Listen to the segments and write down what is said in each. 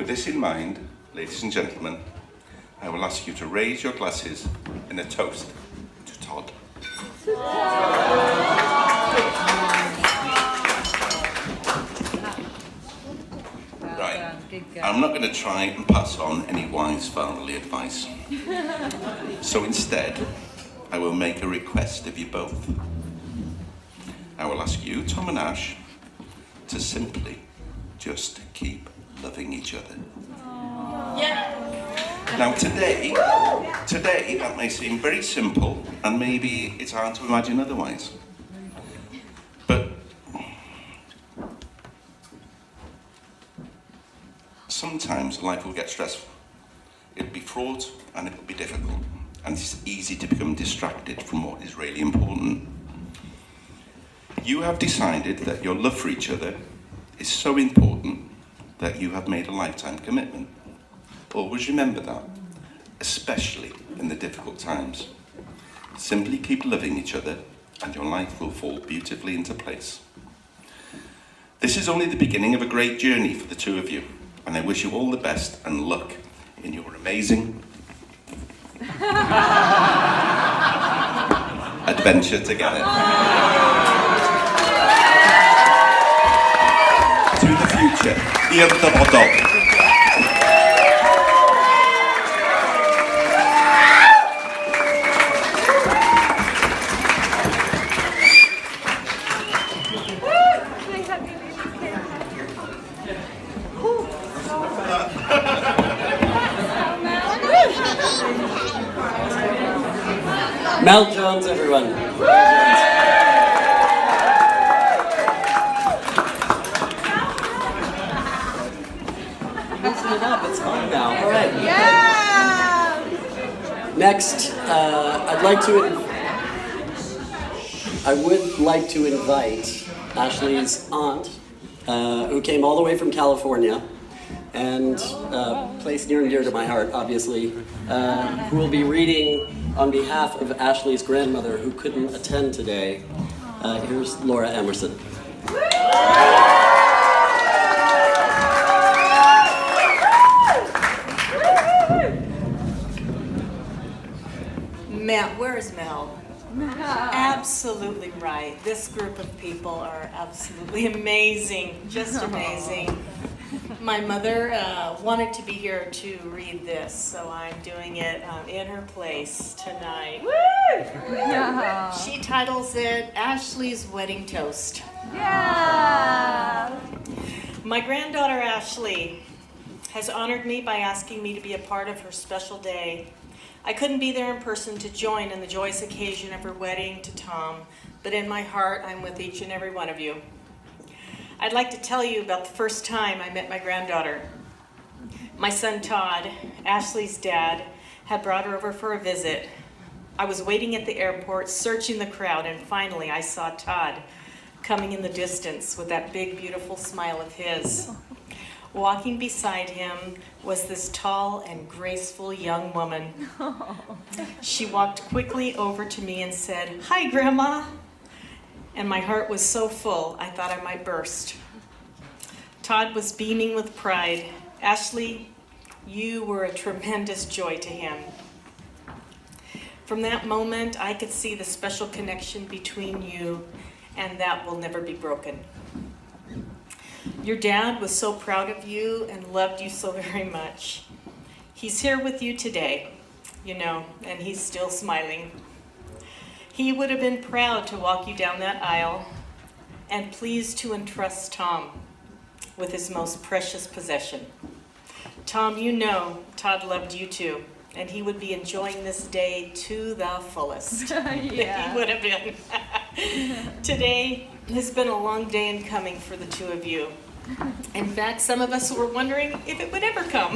With this in mind, ladies and gentlemen, I will ask you to raise your glasses in a toast to Todd. Right, I'm not going to try and pass on any wise fatherly advice. So instead, I will make a request of you both. I will ask you, Tom and Ash, to simply just keep loving each other. Yeah. Now today, that may seem very simple, and maybe it's hard to imagine otherwise. But sometimes life will get stressful. It'll be fraught and it'll be difficult, and it's easy to become distracted from what is really important. You have decided that your love for each other is so important that you have made a lifetime commitment. Always remember that, especially in the difficult times. Simply keep loving each other and your life will fall beautifully into place. This is only the beginning of a great journey for the two of you, and I wish you all the best and luck in your amazing adventure together. To the future, i'r dyfodol. Mel Jones, everyone. Loosen it up, it's on now. All right. Yeah! Next, I would like to invite Ashley's aunt, who came all the way from California, and place near and dear to my heart, obviously, who will be reading on behalf of Ashley's grandmother, who couldn't attend today. Here's Laura Emerson. Mel, where is Mel? Absolutely right. This group of people are absolutely amazing, just amazing. My mother wanted to be here to read this, so I'm doing it in her place tonight. Yeah. She titles it Ashley's Wedding Toast. Yeah. My granddaughter Ashley has honored me by asking me to be a part of her special day. I couldn't be there in person to join in the joyous occasion of her wedding to Tom, but in my heart, I'm with each and every one of you. I'd like to tell you about the first time I met my granddaughter. My son Todd, Ashley's dad, had brought her over for a visit. I was waiting at the airport, searching the crowd, and finally I saw Todd coming in the distance with that big, beautiful smile of his. Walking beside him was this tall and graceful young woman. She walked quickly over to me and said, "Hi, Grandma." And my heart was so full, I thought I might burst. Todd was beaming with pride. Ashley, you were a tremendous joy to him. From that moment, I could see the special connection between you, and that will never be broken. Your dad was so proud of you and loved you so very much. He's here with you today, you know, and he's still smiling. He would have been proud to walk you down that aisle and pleased to entrust Tom with his most precious possession. Tom, you know Todd loved you too, and he would be enjoying this day to the fullest. Yeah. He would have been. Today has been a long day in coming for the two of you. In fact, some of us were wondering if it would ever come.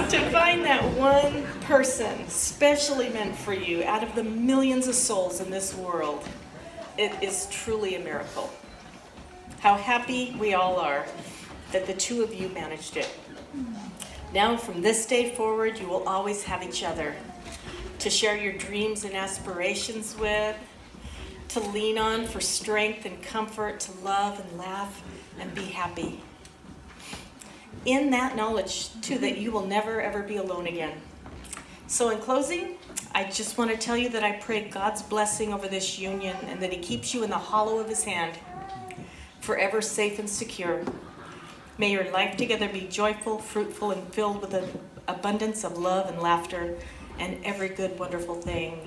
To find that one person specially meant for you out of the millions of souls in this world, it is truly a miracle. How happy we all are that the two of you managed it. Now, from this day forward, you will always have each other to share your dreams and aspirations with, to lean on for strength and comfort, to love and laugh and be happy. In that knowledge, too, that you will never, ever be alone again. So in closing, I just want to tell you that I pray God's blessing over this union and that He keeps you in the hollow of His hand, forever safe and secure. May your life together be joyful, fruitful, and filled with an abundance of love and laughter and every good, wonderful thing.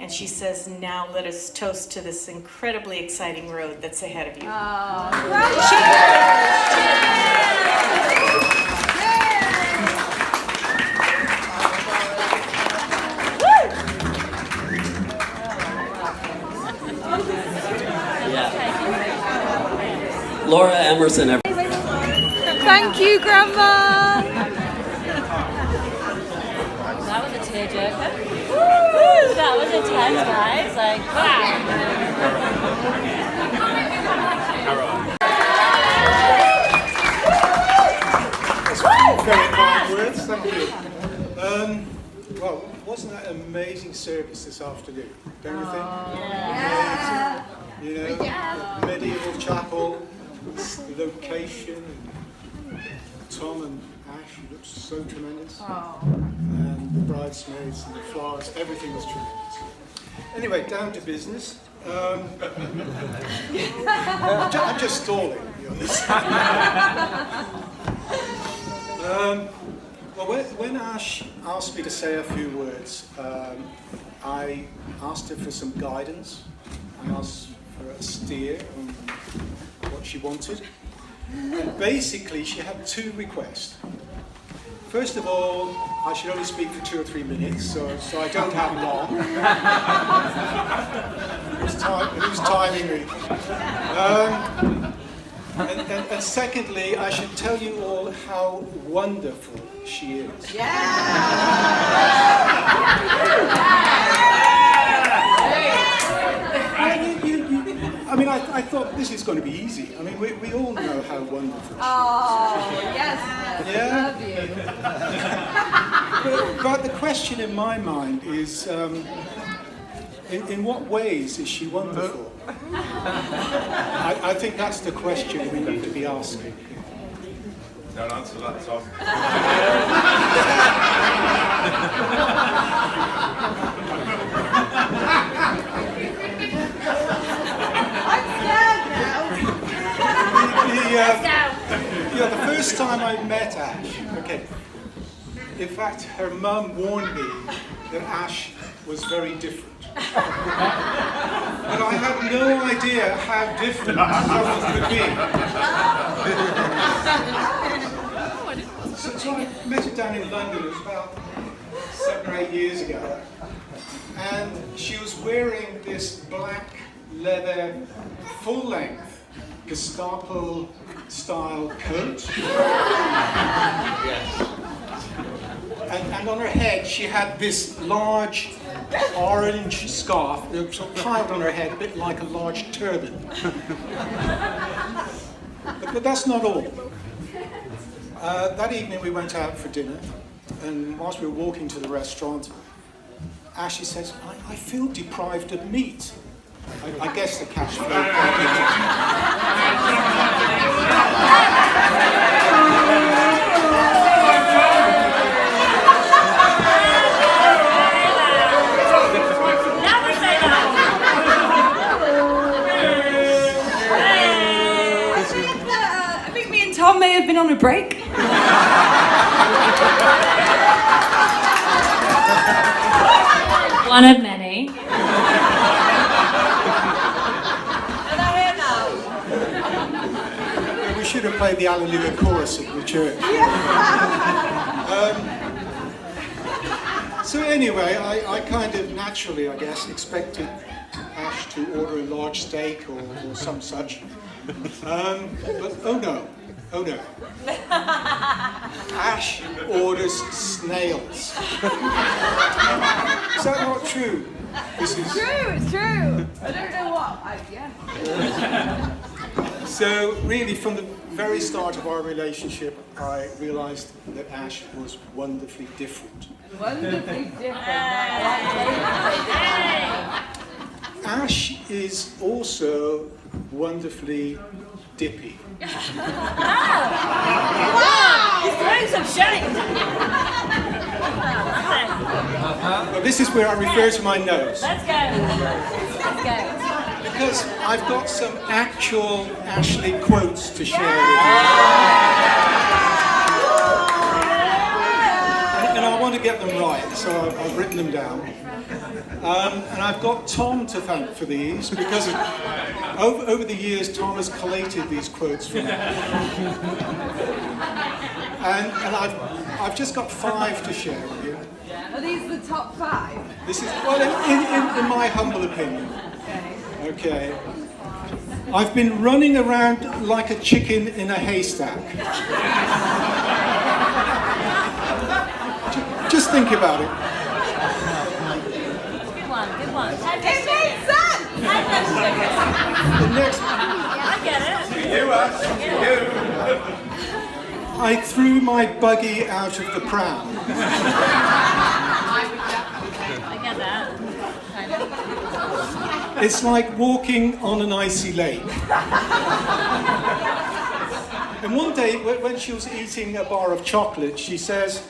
And she says, now let us toast to this incredibly exciting road that's ahead of you. Yeah. Laura Emerson. Thank you, Grandma. That was a tearjerker. Woo! That was intense, guys. Like, wow. Very kind words, thank you. Well, wasn't that an amazing service this afternoon? Don't you think? Yeah. You know, the medieval chapel, the location, Tom and Ash looked so tremendous. And the bridesmaids and the flowers, everything was tremendous. Anyway, down to business. I'm just stalling, to be honest. Well, when Ash asked me to say a few words, I asked her for some guidance. I asked for a steer on what she wanted. And basically, she had two requests. First of all, I should only speak for 2 or 3 minutes, so I don't have long. Who's timing me? And secondly, I should tell you all how wonderful she is. I mean, I thought this is going to be easy. I mean, we all know how wonderful she is. Yes. Yeah? Love you. But the question in my mind is, in what ways is she wonderful? I think that's the question we need to be asking. Don't answer that, Tom. The first time I met Ash, okay, in fact, her mum warned me that Ash was very different. But I had no idea how different someone could be. So I met her down in London, it was about 7 or 8 years ago, and she was wearing this black leather full-length Gestapo-style coat. And on her head, she had this large orange scarf sort of piled on her head, a bit like a large turban. But that's not all. That evening we went out for dinner, and whilst we were walking to the restaurant, Ashley says, I feel deprived of meat. I guess the cash flow problem. Never say that. I think me and Tom may have been on a break. One of many. We should have played the Alleluia chorus at the church. So anyway, I kind of naturally, I guess, expected Ash to order a large steak or some such. But oh no. Ash orders snails. Is that not true? It's true. I don't know what. Yeah. So really, from the very start of our relationship, I realized that Ash was wonderfully different. Wonderfully different. Ash is also wonderfully dippy. Wow! He's throwing some shade. Well, this is where I refer to my nose. Let's go. Let's go. Because I've got some actual Ashley quotes to share with you. And I want to get them right, so I've written them down. And I've got Tom to thank for these, because over the years Tom has collated these quotes for me. And I've just got 5 to share with you. Are these the top 5? This is, well, in my humble opinion. Okay. I've been running around like a chicken in a haystack. Just think about it. Good one, good one. It makes sense! The next, I get it. I threw my buggy out of the pram. I get that. Kind of. It's like walking on an icy lake. And one day, when she was eating a bar of chocolate, she says,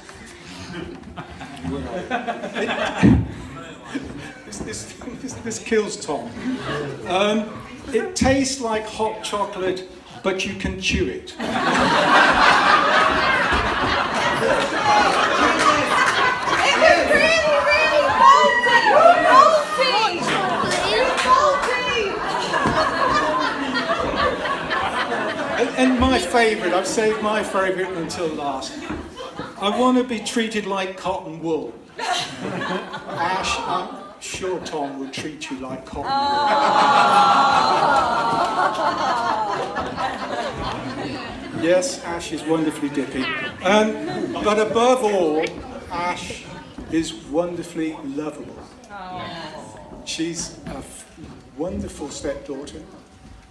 this kills Tom. It tastes like hot chocolate, but you can chew it. It was really, really faulty! And my favourite, I've saved my favourite until last. I want to be treated like cotton wool. Ash, I'm sure Tom would treat you like cotton wool. Yes, Ash is wonderfully dippy. But above all, Ash is wonderfully lovable. She's a wonderful stepdaughter.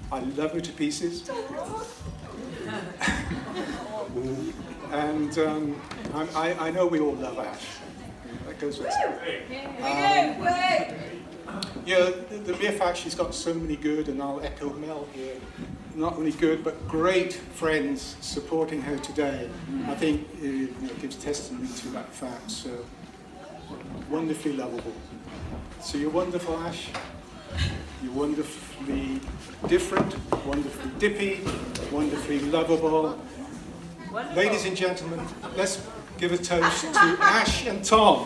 I love her to pieces. And I know we all love Ash. That goes without saying. Yeah, the mere fact she's got so many good, and I'll echo Mel here, not only good but great friends supporting her today, I think gives testimony to that fact. So wonderfully lovable. So you're wonderful, Ash. You're wonderfully different, wonderfully dippy, wonderfully lovable. Ladies and gentlemen, let's give a toast to Ash and Tom.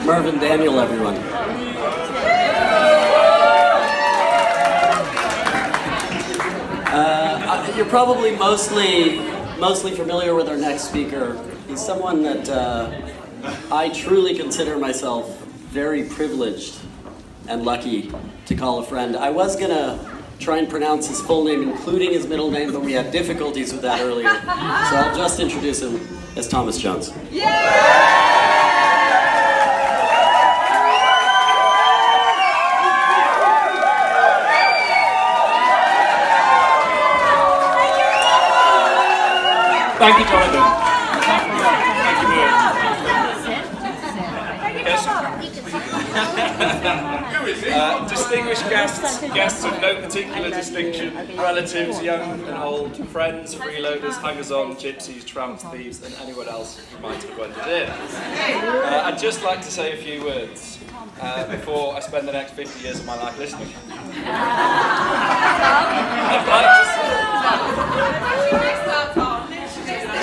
Mervyn Daniel, everyone. You're probably mostly familiar with our next speaker. He's someone that I truly consider myself very privileged and lucky to call a friend. I was gonna try and pronounce his full name, including his middle name, but we had difficulties with that earlier. So I'll just introduce him as Thomas Jones. Thank you, Jonathan. Thank you, Moore. Distinguished guests of no particular distinction, relatives, young and old, friends, freeloaders, hangers-on, gypsies, tramps, thieves, and anyone else who might have wandered in. I'd just like to say a few words before I spend the next 50 years of my life listening. I'd like to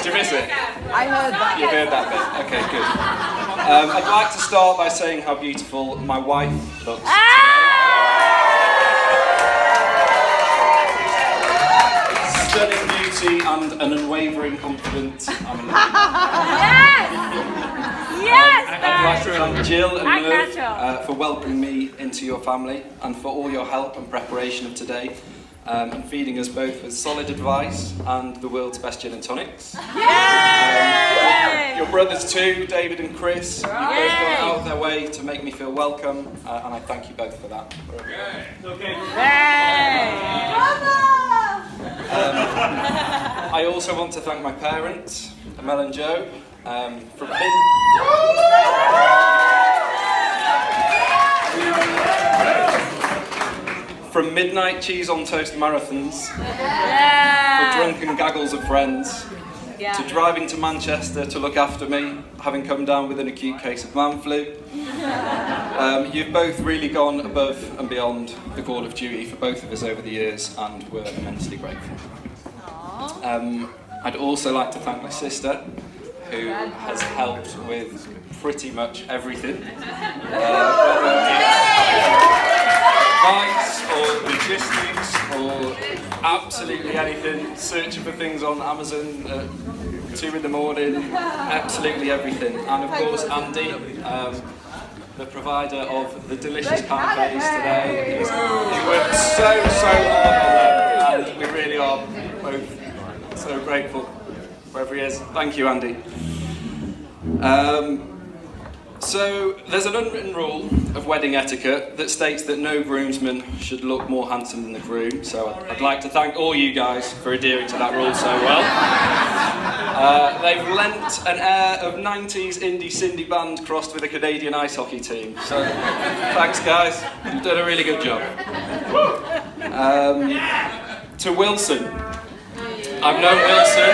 Did you miss it? I heard that. You heard that bit? Okay, good. I'd like to start by saying how beautiful my wife looks. Stunning beauty and an unwavering confidence. I'd like to thank Jill and Merv for welcoming me into your family and for all your help and preparation of today. And feeding us both with solid advice and the world's best gin and tonics. Your brothers too, David and Chris. You've both gone out of their way to make me feel welcome, and I thank you both for that. I also want to thank my parents, Mel and Joe, from midnight cheese on toast marathons, for drunken gaggles of friends, to driving to Manchester to look after me, having come down with an acute case of man flu. You've both really gone above and beyond the call of duty for both of us over the years, and we're immensely grateful. I'd also like to thank my sister, who has helped with pretty much everything. Advice or logistics or absolutely anything, searching for things on Amazon at 2 in the morning, absolutely everything. And of course Andy, the provider of the delicious pancakes today. He's worked so hard on them, and we really are both so grateful wherever he is. Thank you, Andy. So there's an unwritten rule of wedding etiquette that states that no groomsman should look more handsome than the groom. So I'd like to thank all you guys for adhering to that rule so well. They've lent an air of 90s indie Cindy band crossed with a Canadian ice hockey team. So thanks guys, you've done a really good job. To Wilson. I've known Wilson.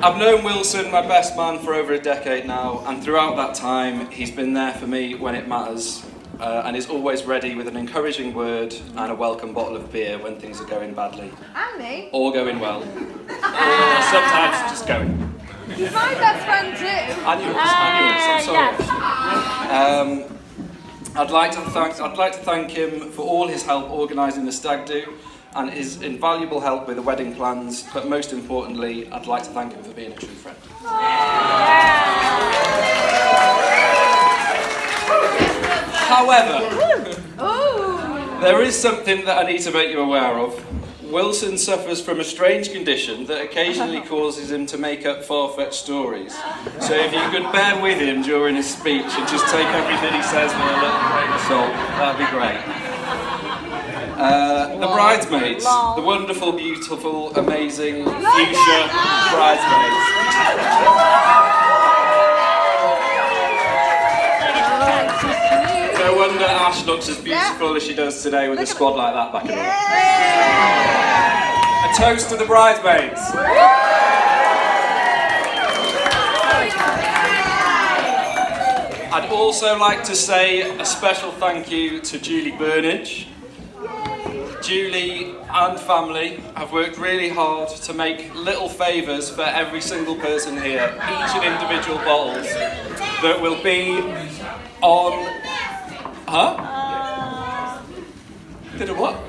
I've known Wilson, my best man, for over a decade now, and throughout that time he's been there for me when it matters, and is always ready with an encouraging word and a welcome bottle of beer when things are going badly. And me. Or going well. Or sometimes just going. He's my best friend too. And yours, I'm sorry. I'd like to thank him for all his help organising the stag do, and his invaluable help with the wedding plans, but most importantly, I'd like to thank him for being a true friend. However, there is something that I need to make you aware of. Wilson suffers from a strange condition that occasionally causes him to make up far-fetched stories. So if you could bear with him during his speech and just take everything he says with a little grain of salt, that'd be great. The bridesmaids, the wonderful, beautiful, amazing, fuchsia bridesmaids. No wonder Ash looks as beautiful as she does today with a squad like that back in her. A toast to the bridesmaids. I'd also like to say a special thank you to Julie Burnage. Julie and family have worked really hard to make little favours for every single person here, each and individual bottles that will be on... Huh? Did a what?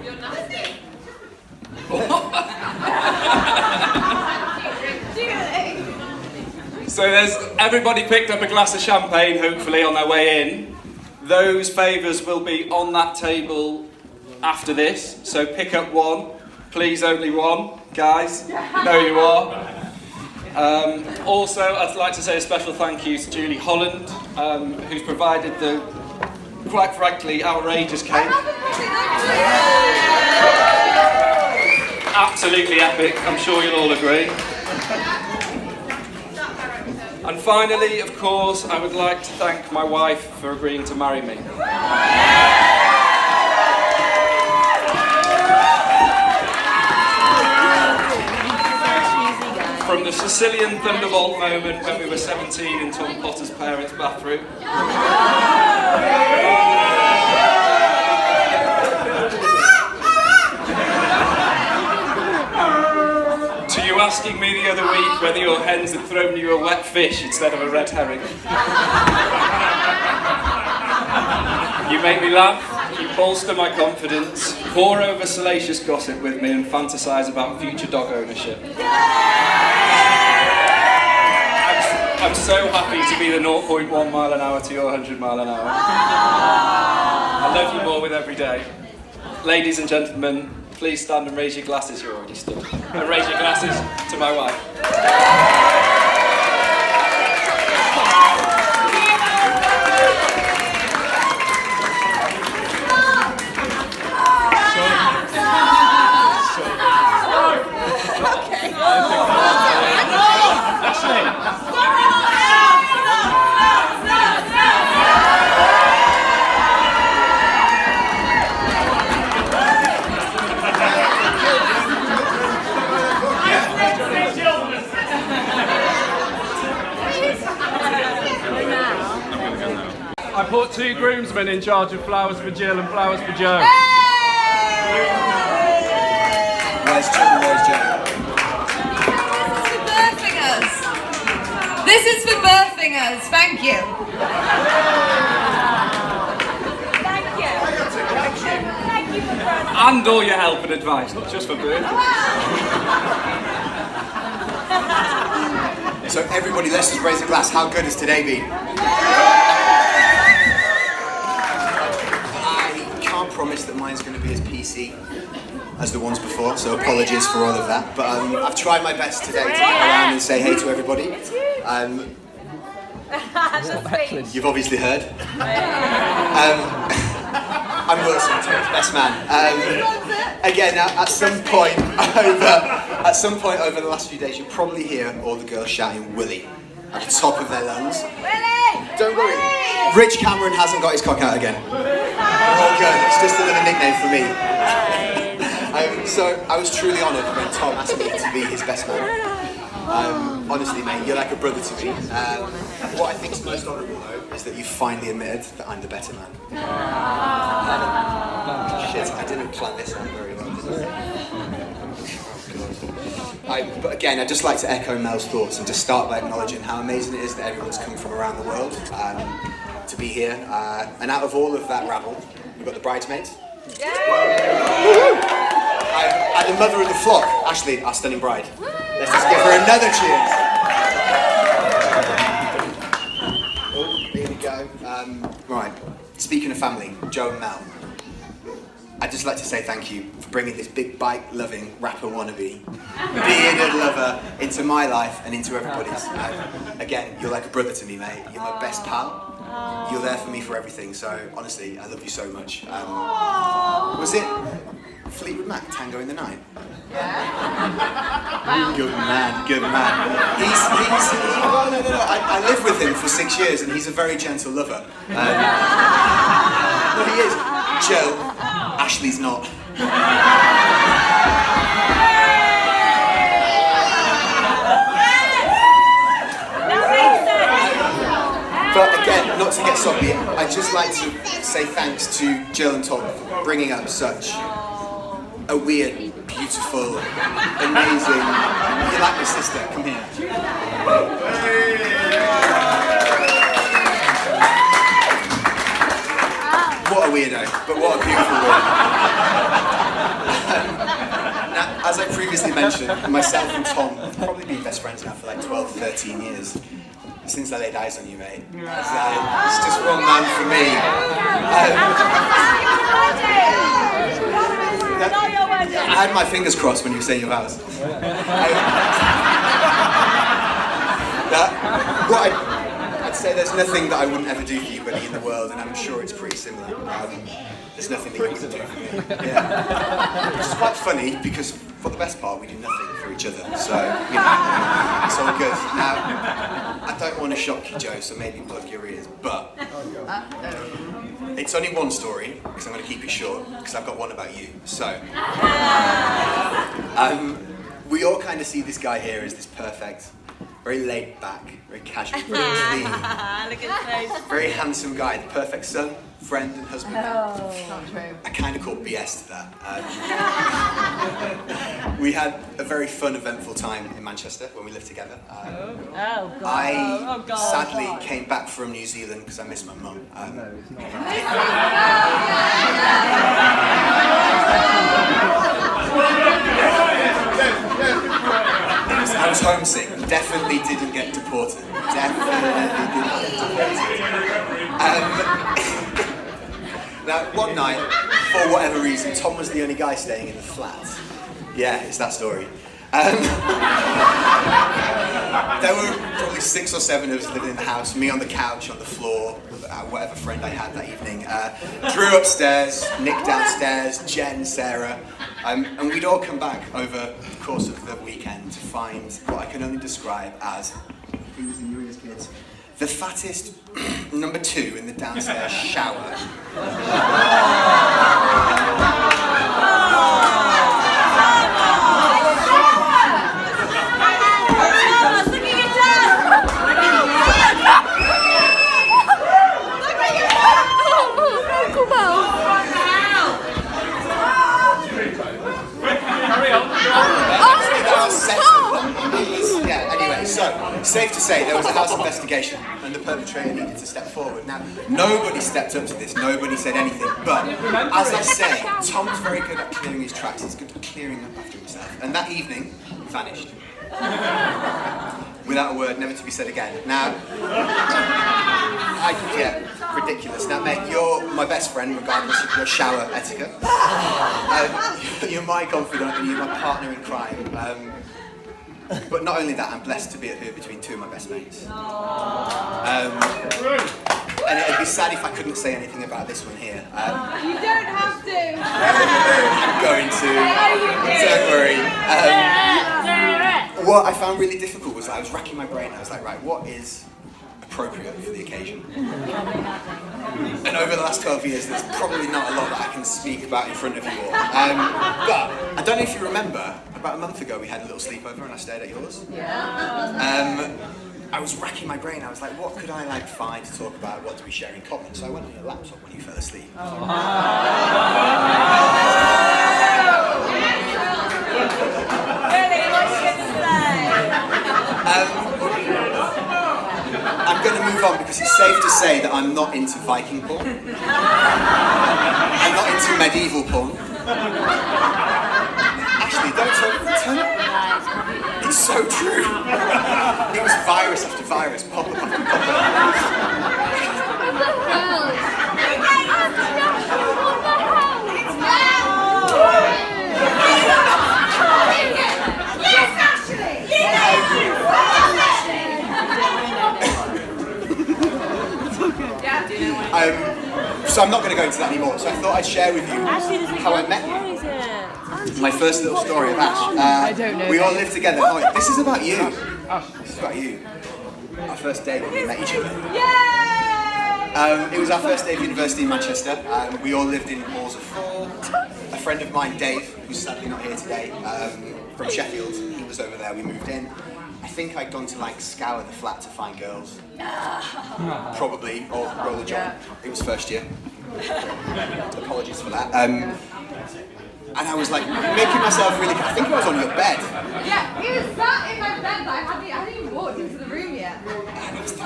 So everybody picked up a glass of champagne, hopefully, on their way in. Those favours will be on that table after this, so pick up one, please only one, guys, know you are. Also, I'd like to say a special thank you to Julie Holland, who's provided the, quite frankly, outrageous cake. Absolutely epic, I'm sure you'll all agree. And finally, of course, I would like to thank my wife for agreeing to marry me. From the Sicilian Thunderbolt moment when we were 17 in Tom Potter's parents' bathroom, to you asking me the other week whether your hens had thrown you a wet fish instead of a red herring. You make me laugh, you bolster my confidence, pore over salacious gossip with me and fantasise about future dog ownership. I'm so happy to be the 0.1 mile an hour to your 100 mile an hour. I love you more with every day. Ladies and gentlemen, please stand and raise your glasses. You're already stood. And raise your glasses to my wife. I put 2 groomsmen in charge of flowers for Jill and flowers for Joe. Where's Jill? Where's Joe? This is for birthing us. Thank you. And all your help and advice, not just for birthdays. So everybody, let's just raise a glass. How good has today been? I can't promise that mine's going to be as PC as the ones before, so apologies for all of that. But I've tried my best today to get around and say hey to everybody. You've obviously heard. I'm Wilson, Tom's best man. Again, at some point over the last few days, you'll probably hear all the girls shouting "Willie" at the top of their lungs. Willie! Don't worry, Rich Cameron hasn't got his cock out again. Oh good, it's just another nickname for me. So I was truly honoured when Tom asked me to be his best man. Honestly, mate, you're like a brother to me. What I think is most honourable, though, is that you finally admitted that I'm the better man. Shit, I didn't plan this out very well, did I? But again, I'd just like to echo Mel's thoughts and just start by acknowledging how amazing it is that everyone's come from around the world to be here. And out of all of that rabble, we've got the bridesmaids. And the mother of the flock, Ashley, our stunning bride. Let's just give her another cheers. Oh, here we go. Right, speaking of family, Joe and Mel, I'd just like to say thank you for bringing this big bike-loving rapper wannabe, bearded lover into my life and into everybody's. Again, you're like a brother to me, mate. You're my best pal. You're there for me for everything, so honestly, I love you so much. Was it Fleetwood Mac, Tango in the Night? Yeah. Good man, good man. No, I lived with him for 6 years and he's a very gentle lover. Well, he is. Joe, Ashley's not. But again, not to get soppy, I'd just like to say thanks to Jill and Tom for bringing up such a weird, beautiful, amazing... You like my sister? Come here. What a weirdo, but what a beautiful weirdo. Now, as I previously mentioned, myself and Tom have probably been best friends now for like 12, 13 years. Since I laid eyes on you, mate. It's just one man for me. I had my fingers crossed when you were saying your vows. I'd say there's nothing that I wouldn't ever do for you, Willie, in the world, and I'm sure it's pretty similar. There's nothing that you wouldn't do for me. Yeah. Which is quite funny, because for the best part, we do nothing for each other, so, you know, it's all good. Now, I don't want to shock you, Joe, so maybe plug your ears, but it's only one story, because I'm going to keep it short, because I've got one about you. So, we all kind of see this guy here as this perfect, very laid back, very casual, very clean, Look at his face. very handsome guy, the perfect son, friend and husband. Not true. I kind of call BS to that. We had a very fun, eventful time in Manchester when we lived together. I sadly came back from New Zealand because I missed my mum. I was homesick. Definitely didn't get deported. Now, one night, for whatever reason, Tom was the only guy staying in the flat. Yeah, it's that story. There were probably 6 or 7 of us living in the house, me on the couch, on the floor, whatever friend I had that evening. Drew upstairs, Nick downstairs, Jen, Sarah, and we'd all come back over the course of the weekend to find what I can only describe as, who was the newest kids, the fattest number 2 in the downstairs shower. Yeah, anyway, so, safe to say there was a house investigation and the perpetrator needed to step forward. Now, nobody stepped up to this, nobody said anything, but as I say, Tom's very good at clearing his tracks, he's good at clearing up after himself, and that evening, vanished. Without a word, never to be said again. Now, ridiculous. Now, mate, you're my best friend, regardless of your shower etiquette. You're my confidant and you're my partner in crime. But not only that, I'm blessed to be here between 2 of my best mates. And it'd be sad if I couldn't say anything about this one here. You don't have to. I'm going to. Don't worry. What I found really difficult was I was racking my brain. I was like, right, what is appropriate for the occasion? And over the last 12 years, there's probably not a lot that I can speak about in front of you all. But I don't know if you remember, about a month ago we had a little sleepover and I stayed at yours. Yeah. I was racking my brain. I was like, what could I find to talk about? What do we share in common? So I went on your laptop when you fell asleep. I'm going to move on because it's safe to say that I'm not into Viking porn. I'm not into medieval porn. Actually, don't tell me. It's so true. It was virus after virus, pop-up after pop-up. So I'm not going to go into that anymore. So I thought I'd share with you how I met you. My first little story of Ash. I don't know. We all lived together. Oh, this is about you. This is about you. Our first day when we met each other. Yay! It was our first day of university in Manchester. We all lived in halls of 4. A friend of mine, Dave, who's sadly not here today, from Sheffield, he was over there. We moved in. I think I'd gone to scour the flat to find girls. Probably, or roll a job. It was first year. Apologies for that. And I was making myself really. I think I was on your bed. Yeah, he was sat in my bed. I hadn't even walked into the room yet.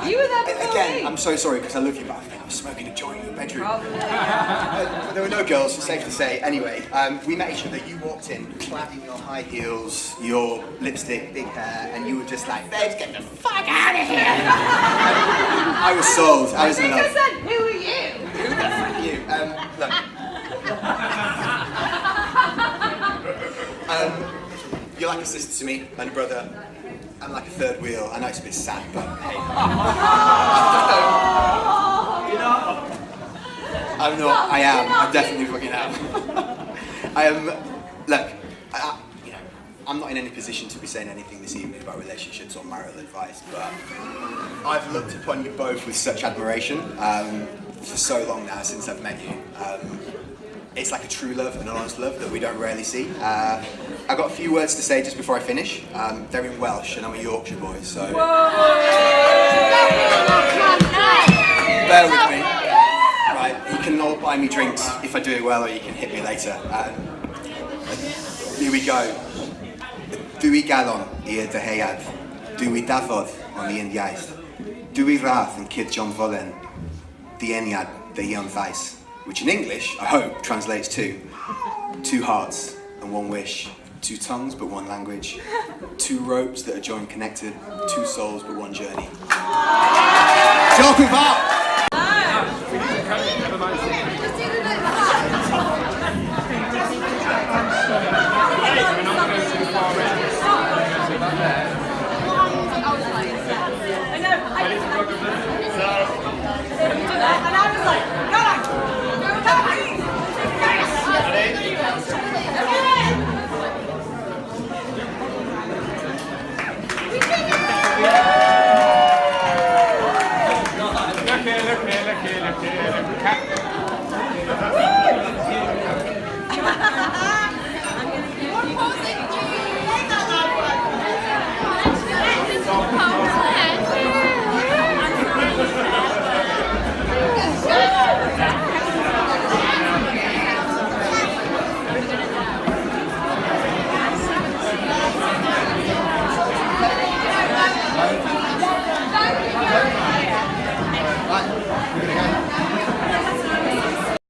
You were there before Again, me. I'm so sorry because I love you, but I think I was smoking a joint in your bedroom. But there were no girls, so safe to say. Anyway, we met each other. You walked in, clad in your high heels, your lipstick, big hair, and you were just like, "Babes, get the fuck out of here!" I was sold. I was in love. I said, "Who are you?" Who the fuck are you? Look. You're like a sister to me, and a brother. I'm like a third wheel. I know it's a bit sad, but hey. I'm not. I am. I definitely fucking am. I am. Look, I'm not in any position to be saying anything this evening about relationships or marital advice, but I've looked upon you both with such admiration for so long now since I've met you. It's like a true love, an honest love that we don't rarely see. I've got a few words to say just before I finish. They're in Welsh and I'm a Yorkshire boy, so bear with me. Right, you can all buy me drinks if I do it well, or you can hit me later. Here we go. Dwi galon i'r deheuad, dwi dafodd o'n i'n iaith, dwi rath yn cyd John Folen, dieniad deion ddais, which in English, I hope, translates to 2 hearts and 1 wish, 2 tongues but 1 language, 2 ropes that are joined connected, 2 souls but 1 journey. Diolch yn fawr!